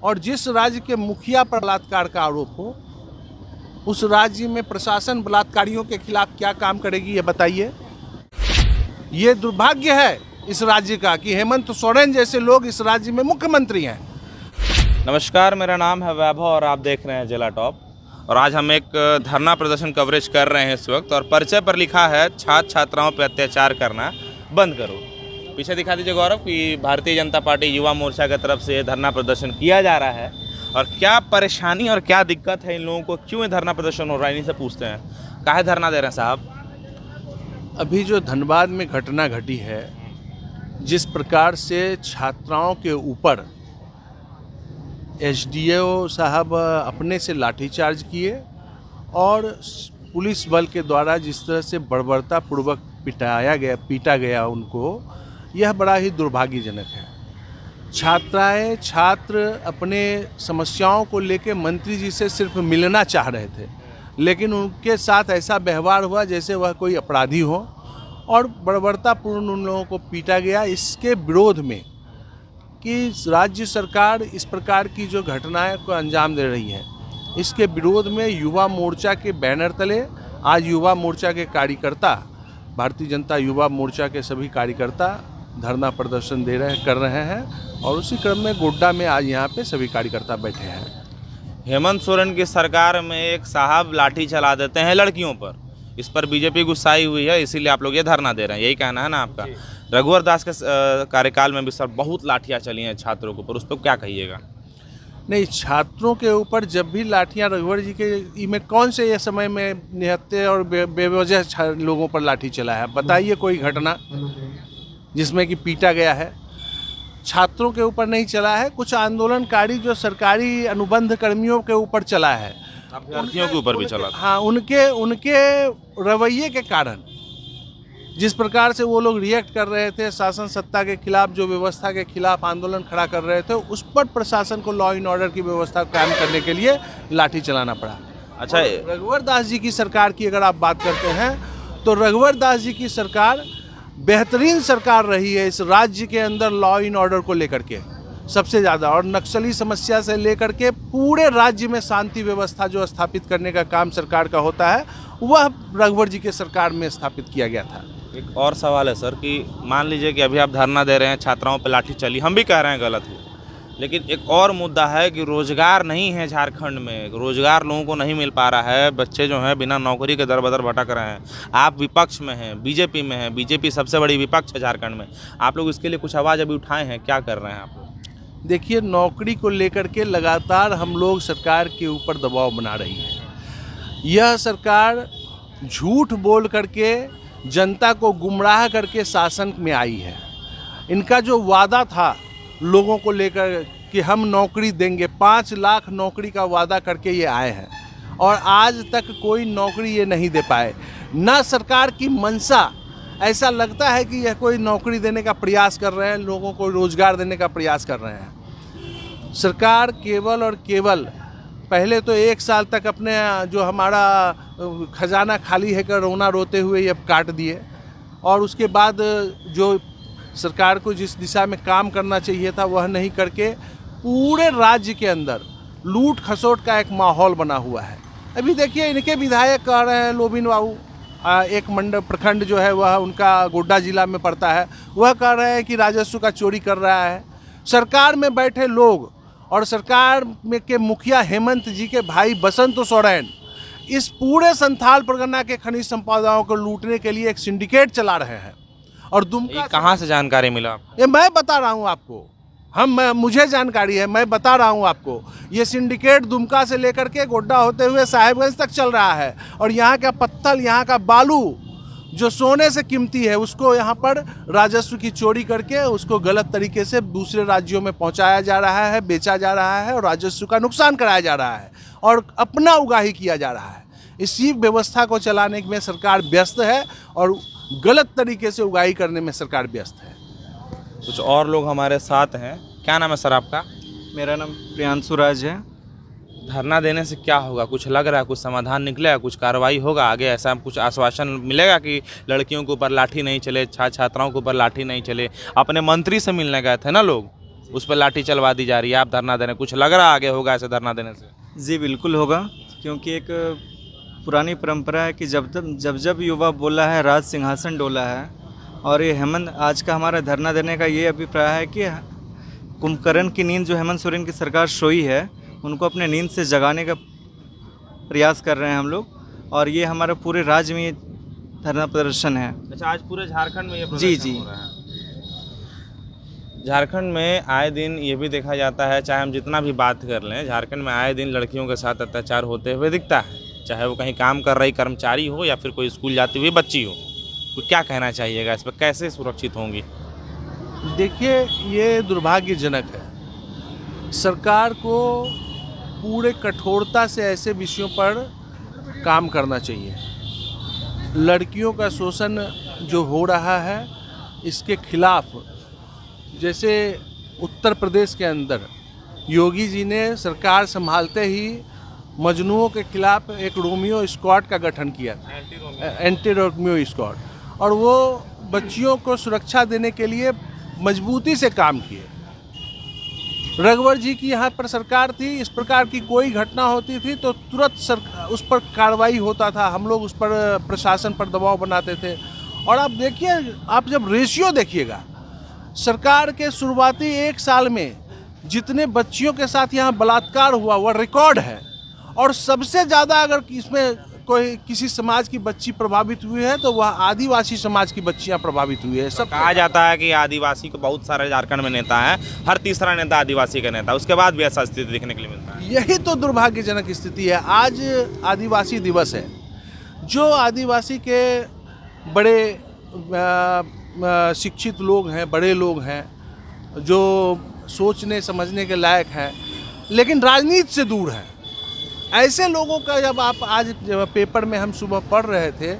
और जिस राज्य के मुखिया पर बलात्कार का आरोप हो, उस राज्य में प्रशासन बलात्कारियों के खिलाफ क्या काम करेगी, ये बताइए। ये दुर्भाग्य है इस राज्य का कि हेमंत सोरेन जैसे लोग इस राज्य में मुख्यमंत्री हैं। नमस्कार, मेरा नाम है वैभव और आप देख रहे हैं जिला टॉप। और आज हम एक धरना प्रदर्शन कवरेज कर रहे हैं इस वक्त, और परिचय पर लिखा है छात्र छात्राओं पर अत्याचार करना बंद करो। पीछे दिखा दीजिए गौरव कि भारतीय जनता पार्टी युवा मोर्चा की तरफ से धरना प्रदर्शन किया जा रहा है। और क्या परेशानी और क्या दिक्कत है इन लोगों को, क्यों ये धरना प्रदर्शन हो रहा है, इन्हीं से पूछते हैं। काहे धरना दे रहे हैं साहब? अभी जो धनबाद में घटना घटी है, जिस प्रकार से छात्राओं के ऊपर एसडीओ साहब अपने से लाठीचार्ज किए और पुलिस बल के द्वारा जिस तरह से बर्बरतापूर्वक पीटा गया उनको, यह बड़ा ही दुर्भाग्यजनक है। छात्र अपने समस्याओं को लेकर मंत्री जी से सिर्फ मिलना चाह रहे थे, लेकिन उनके साथ ऐसा व्यवहार हुआ जैसे वह कोई अपराधी हो और बर्बरतापूर्ण उन लोगों को पीटा गया। इसके विरोध में कि राज्य सरकार इस प्रकार की जो घटनाएं को अंजाम दे रही है, इसके विरोध में युवा मोर्चा के बैनर तले आज युवा मोर्चा के कार्यकर्ता, भारतीय जनता युवा मोर्चा के सभी कार्यकर्ता धरना प्रदर्शन कर रहे हैं। और उसी क्रम में गोड्डा में आज यहाँ पे सभी कार्यकर्ता बैठे हैं। हेमंत सोरेन की सरकार में एक साहब लाठी चला देते हैं लड़कियों पर, इस पर बीजेपी गुस्साई हुई है, इसीलिए आप लोग ये धरना दे रहे हैं, यही कहना है ना आपका? रघुवर दास के कार्यकाल में भी सर बहुत लाठियाँ चली हैं छात्रों के ऊपर, उस पर क्या कहिएगा? नहीं, छात्रों के ऊपर जब भी लाठियाँ रघुवर जी के में कौन से ये समय में निहत्थे और बेवजह लोगों पर लाठी चला है? बताइए कोई घटना जिसमें कि पीटा गया है। छात्रों के ऊपर नहीं चला है, कुछ आंदोलनकारी जो सरकारी अनुबंध कर्मियों के ऊपर चला है, अभ्यर्थियों के ऊपर भी चला था। हाँ, उनके रवैये के कारण जिस प्रकार से वो लोग रिएक्ट कर रहे थे, शासन सत्ता के खिलाफ, जो व्यवस्था के खिलाफ आंदोलन खड़ा कर रहे थे, उस पर प्रशासन को लॉ एंड ऑर्डर की व्यवस्था कायम करने के लिए लाठी चलाना पड़ा। अच्छा, रघुवर दास जी की सरकार की अगर आप बात करते हैं तो रघुवर दास जी की सरकार बेहतरीन सरकार रही है इस राज्य के अंदर लॉ एंड ऑर्डर को लेकर के सबसे ज़्यादा, और नक्सली समस्या से लेकर के पूरे राज्य में शांति व्यवस्था जो स्थापित करने का काम सरकार का होता है, वह रघुवर जी के सरकार में स्थापित किया गया था। एक और सवाल है सर कि मान लीजिए कि अभी आप धरना दे रहे हैं, छात्राओं पर लाठी चली, हम भी कह रहे हैं गलत है, लेकिन एक और मुद्दा है कि रोजगार नहीं है झारखंड में, रोजगार लोगों को नहीं मिल पा रहा है, बच्चे जो हैं बिना नौकरी के दर बदर भटक रहे हैं। आप विपक्ष में हैं, बीजेपी में हैं, बीजेपी सबसे बड़ी विपक्ष है झारखंड में, आप लोग इसके लिए कुछ आवाज़ अभी उठाए हैं, क्या कर रहे हैं आप लोग? देखिए, नौकरी को लेकर के लगातार हम लोग सरकार के ऊपर दबाव बना रही है। यह सरकार झूठ बोल करके जनता को गुमराह करके शासन में आई है। इनका जो वादा था लोगों को लेकर कि हम नौकरी देंगे, 5 लाख नौकरी का वादा करके ये आए हैं, और आज तक कोई नौकरी ये नहीं दे पाए। ना सरकार की मंशा, ऐसा लगता है कि यह कोई नौकरी देने का प्रयास कर रहे हैं, लोगों को रोजगार देने का प्रयास कर रहे हैं। सरकार केवल और केवल पहले तो 1 साल तक अपने जो हमारा खजाना खाली है कर रोना रोते हुए ये काट दिए, और उसके बाद जो सरकार को जिस दिशा में काम करना चाहिए था वह नहीं करके पूरे राज्य के अंदर लूट खसोट का एक माहौल बना हुआ है। अभी देखिए, इनके विधायक कह रहे हैं, लोबिन बाबू, एक मंडल प्रखंड जो है वह उनका गोड्डा जिला में पड़ता है, वह कह रहे हैं कि राजस्व का चोरी कर रहा है। सरकार में बैठे लोग और सरकार में के मुखिया हेमंत जी के भाई बसंत सोरेन इस पूरे संथाल परगना के खनिज संपदाओं को लूटने के लिए एक सिंडिकेट चला रहे हैं। और दुमका कहाँ से जानकारी मिला? ये मैं बता रहा हूँ आपको, मुझे जानकारी है, मैं बता रहा हूँ आपको। ये सिंडिकेट दुमका से लेकर के गोड्डा होते हुए साहेबगंज तक चल रहा है, और यहाँ का पत्थर, यहाँ का बालू जो सोने से कीमती है, उसको यहाँ पर राजस्व की चोरी करके उसको गलत तरीके से दूसरे राज्यों में पहुँचाया जा रहा है, बेचा जा रहा है, और राजस्व का नुकसान कराया जा रहा है, और अपना उगाही किया जा रहा है। इसी व्यवस्था को चलाने में सरकार व्यस्त है, और गलत तरीके से उगाही करने में सरकार व्यस्त है। कुछ और लोग हमारे साथ हैं। क्या नाम है सर आपका? मेरा नाम प्रियांशु राज है। धरना देने से क्या होगा, कुछ लग रहा है, कुछ समाधान निकलेगा, कुछ कार्रवाई होगा आगे, ऐसा कुछ आश्वासन मिलेगा कि लड़कियों के ऊपर लाठी नहीं चले, छात्राओं के ऊपर लाठी नहीं चले? अपने मंत्री से मिलने गए थे ना लोग, उस पर लाठी चलवा दी जा रही है, आप धरना दे रहे हैं, कुछ लग रहा आगे होगा ऐसे धरना देने से? जी बिल्कुल होगा, क्योंकि एक पुरानी परंपरा है कि जब युवा बोला है राज सिंहासन डोला है। और ये हेमंत आज का हमारा धरना देने का ये अभिप्राय है कि कुंभकर्ण की नींद जो हेमंत सोरेन की सरकार सोई है, उनको अपने नींद से जगाने का प्रयास कर रहे हैं हम लोग। और ये हमारे पूरे राज्य में ये धरना प्रदर्शन है। अच्छा, आज पूरे झारखंड में ये जी प्रदर्शन जी हो रहा है। झारखंड में आए दिन ये भी देखा जाता है, चाहे हम जितना भी बात कर लें, झारखंड में आए दिन लड़कियों के साथ अत्याचार होते हुए दिखता है, चाहे वो कहीं काम कर रही कर्मचारी हो या फिर कोई स्कूल जाती हुई बच्ची हो। तो क्या कहना चाहिएगा इस पर, कैसे सुरक्षित होंगी? देखिए, ये दुर्भाग्यजनक है। सरकार को पूरे कठोरता से ऐसे विषयों पर काम करना चाहिए। लड़कियों का शोषण जो हो रहा है, इसके खिलाफ, जैसे उत्तर प्रदेश के अंदर योगी जी ने सरकार संभालते ही मजनुओं के खिलाफ एक रोमियो स्क्वाड का गठन किया, एंटी रोमियो स्क्वाड, और वो बच्चियों को सुरक्षा देने के लिए मजबूती से काम किए। रघुवर जी की यहाँ पर सरकार थी, इस प्रकार की कोई घटना होती थी तो तुरंत उस पर कार्रवाई होता था, हम लोग उस पर प्रशासन पर दबाव बनाते थे। और आप देखिए, आप जब रेशियो देखिएगा, सरकार के शुरुआती 1 साल में जितने बच्चियों के साथ यहाँ बलात्कार हुआ वह रिकॉर्ड है। और सबसे ज़्यादा अगर इसमें कोई किसी समाज की बच्ची प्रभावित हुई है तो वह आदिवासी समाज की बच्चियाँ प्रभावित हुई है। सब कहा जाता है कि आदिवासी को बहुत सारे झारखंड में नेता है, हर तीसरा नेता आदिवासी का नेता, उसके बाद भी ऐसा स्थिति देखने के लिए मिलता है। यही तो दुर्भाग्यजनक स्थिति है। आज आदिवासी दिवस है। जो आदिवासी के बड़े शिक्षित लोग हैं, बड़े लोग हैं, जो सोचने समझने के लायक हैं, लेकिन राजनीति से दूर हैं, ऐसे लोगों का जब आप आज पेपर में हम सुबह पढ़ रहे थे,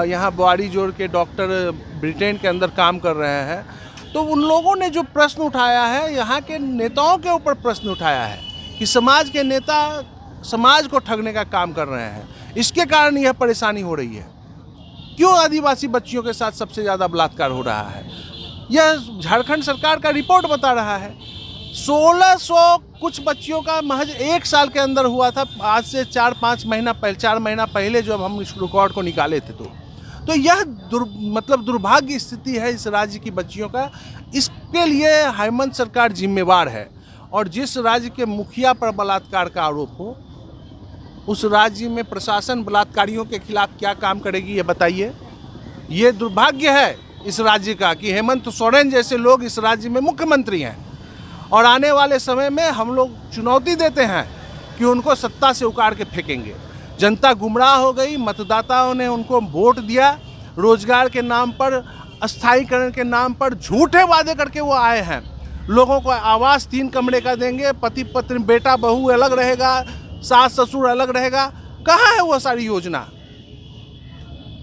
यहाँ बुआड़ी जोड़ के डॉक्टर ब्रिटेन के अंदर काम कर रहे हैं, तो उन लोगों ने जो प्रश्न उठाया है, यहाँ के नेताओं के ऊपर प्रश्न उठाया है कि समाज के नेता समाज को ठगने का काम कर रहे हैं, इसके कारण यह परेशानी हो रही है। क्यों आदिवासी बच्चियों के साथ सबसे ज़्यादा बलात्कार हो रहा है, यह झारखंड सरकार का रिपोर्ट बता रहा है। 1600 कुछ बच्चियों का महज 1 साल के अंदर हुआ था। आज से 4 महीना पहले जब हम इस रिकॉर्ड को निकाले थे तो यह दुर्भाग्य स्थिति है इस राज्य की बच्चियों का। इसके लिए हेमंत सरकार जिम्मेवार है। और जिस राज्य के मुखिया पर बलात्कार का आरोप हो, उस राज्य में प्रशासन बलात्कारियों के खिलाफ क्या काम करेगी, ये बताइए। ये दुर्भाग्य है इस राज्य का कि हेमंत सोरेन जैसे लोग इस राज्य में मुख्यमंत्री हैं। और आने वाले समय में हम लोग चुनौती देते हैं कि उनको सत्ता से उखाड़ के फेंकेंगे। जनता गुमराह हो गई, मतदाताओं ने उनको वोट दिया, रोजगार के नाम पर, अस्थायीकरण के नाम पर झूठे वादे करके वो आए हैं। लोगों को आवास 3 कमरे का देंगे, पति पत्नी बेटा बहू अलग रहेगा, सास ससुर अलग रहेगा। कहाँ है वो सारी योजना?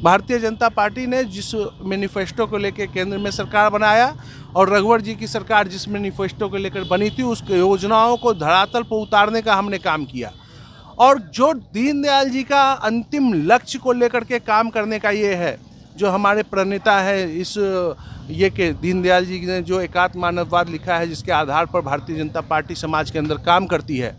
भारतीय जनता पार्टी ने जिस मैनिफेस्टो को लेकर केंद्र में सरकार बनाया और रघुवर जी की सरकार जिस मैनिफेस्टो को लेकर बनी थी, उस योजनाओं को धरातल पर उतारने का हमने काम किया। और जो दीनदयाल जी का अंतिम लक्ष्य को लेकर के काम करने का ये है, जो हमारे प्रणेता है इस ये के दीनदयाल जी ने जो एकात्म मानववाद लिखा है, जिसके आधार पर भारतीय जनता पार्टी समाज के अंदर काम करती है,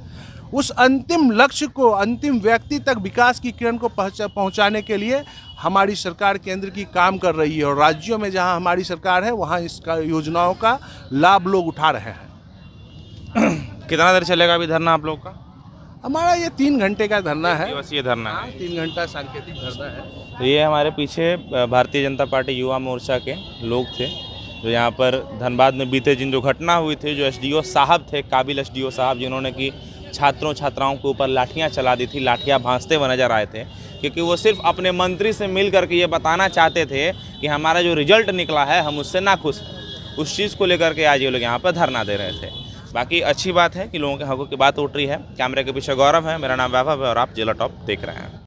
उस अंतिम लक्ष्य को, अंतिम व्यक्ति तक विकास की किरण को पहुंचाने के लिए हमारी सरकार केंद्र की काम कर रही है। और राज्यों में जहां हमारी सरकार है, वहां इसका योजनाओं का लाभ लोग उठा रहे हैं। कितना देर चलेगा अभी धरना आप लोग का? हमारा ये 3 घंटे का धरना है। दिवसीय धरना है। 3 घंटा सांकेतिक धरना है। तो ये हमारे पीछे भारतीय जनता पार्टी युवा मोर्चा के लोग थे, जो यहाँ पर धनबाद में बीते दिन जो घटना हुई थी, जो एसडीओ साहब थे, काबिल एसडीओ साहब, जिन्होंने कि छात्रों छात्राओं के ऊपर लाठियाँ चला दी थी, लाठियाँ भांजते हुए नजर आए थे, क्योंकि वो सिर्फ अपने मंत्री से मिल करके ये बताना चाहते थे कि हमारा जो रिजल्ट निकला है हम उससे नाखुश हैं। उस चीज़ को लेकर के आज ये लोग यहाँ पर धरना दे रहे थे। बाकी अच्छी बात है कि लोगों के हकों की बात उठ रही है। कैमरे के पीछे गौरव है, मेरा नाम वैभव है और आप जिला टॉप देख रहे हैं।